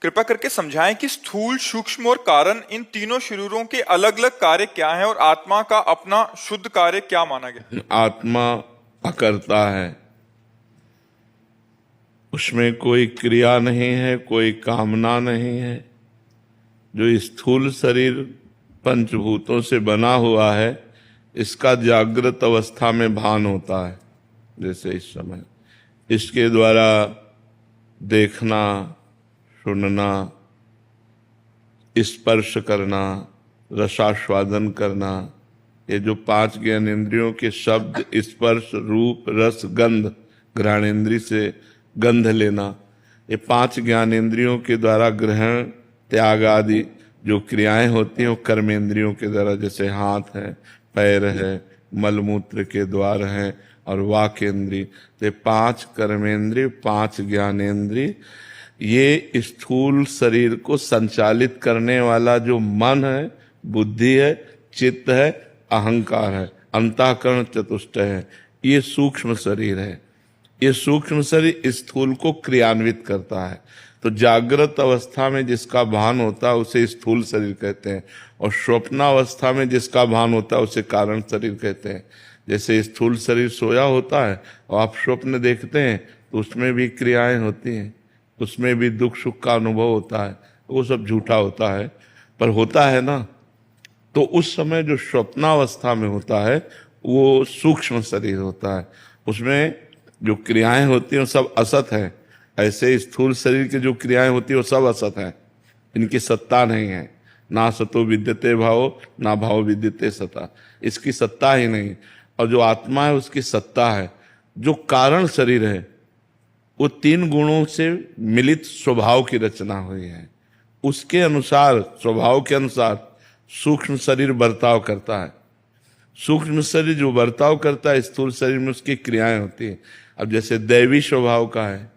कृपया करके समझाएं कि स्थूल, सूक्ष्म और कारण इन तीनों शरीरों के अलग अलग कार्य क्या हैं और आत्मा का अपना शुद्ध कार्य क्या माना गया। आत्मा अकर्ता है, उसमें कोई क्रिया नहीं है, कोई कामना नहीं है। जो स्थूल शरीर पंचभूतों से बना हुआ है, इसका जागृत अवस्था में भान होता है। जैसे इस समय इसके द्वारा देखना, सुनना, स्पर्श करना, रसास्वादन करना, ये जो पांच ज्ञानेंद्रियों के शब्द, स्पर्श, रूप, रस, गंध, घ्राणेन्द्रिय से गंध लेना, ये पांच ज्ञानेंद्रियों के द्वारा ग्रहण, त्याग आदि जो क्रियाएं होती हैं वो कर्मेंद्रियों के द्वारा, जैसे हाथ है, पैर है, मलमूत्र के द्वार हैं और वाक इंद्रिय। तो पांच कर्मेंद्रिय, पांच ज्ञानेंद्रिय, ये स्थूल शरीर को संचालित करने वाला जो मन है, बुद्धि है, चित्त है, अहंकार है, अंतःकरण चतुष्टय है, ये सूक्ष्म शरीर है। ये सूक्ष्म शरीर स्थूल को क्रियान्वित करता है। तो जागृत अवस्था में जिसका भान होता है उसे स्थूल शरीर कहते हैं, और स्वप्नावस्था में जिसका भान होता है उसे कारण शरीर कहते हैं। जैसे स्थूल शरीर सोया होता है और आप स्वप्न देखते हैं तो उसमें भी क्रियाएं होती हैं, उसमें भी दुख सुख का अनुभव होता है, वो सब झूठा होता है, पर होता है ना। तो उस समय जो स्वप्नावस्था में होता है वो सूक्ष्म शरीर होता है, उसमें जो क्रियाएं होती हैं वो सब असत है। ऐसे स्थूल शरीर की जो क्रियाएं होती है वो सब असत है, इनकी सत्ता नहीं है। ना सतो विद्यते भाव, ना भाव विद्यते सता, इसकी सत्ता ही नहीं। और जो आत्मा है उसकी सत्ता है। जो कारण शरीर है वो तीन गुणों से मिलित स्वभाव की रचना हुई है, उसके अनुसार, स्वभाव के अनुसार सूक्ष्म शरीर बर्ताव करता है। सूक्ष्म शरीर जो बर्ताव करता है, स्थूल शरीर में उसकी क्रियाएं होती हैं। अब जैसे दैवी स्वभाव का है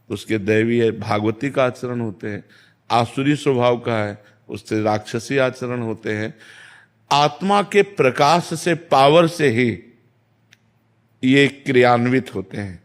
तो उसके दैवी है, भागवती का आचरण होते हैं। आसुरी स्वभाव का है, उससे राक्षसी आचरण होते हैं। आत्मा के प्रकाश से, पावर से ही ये क्रियान्वित होते हैं।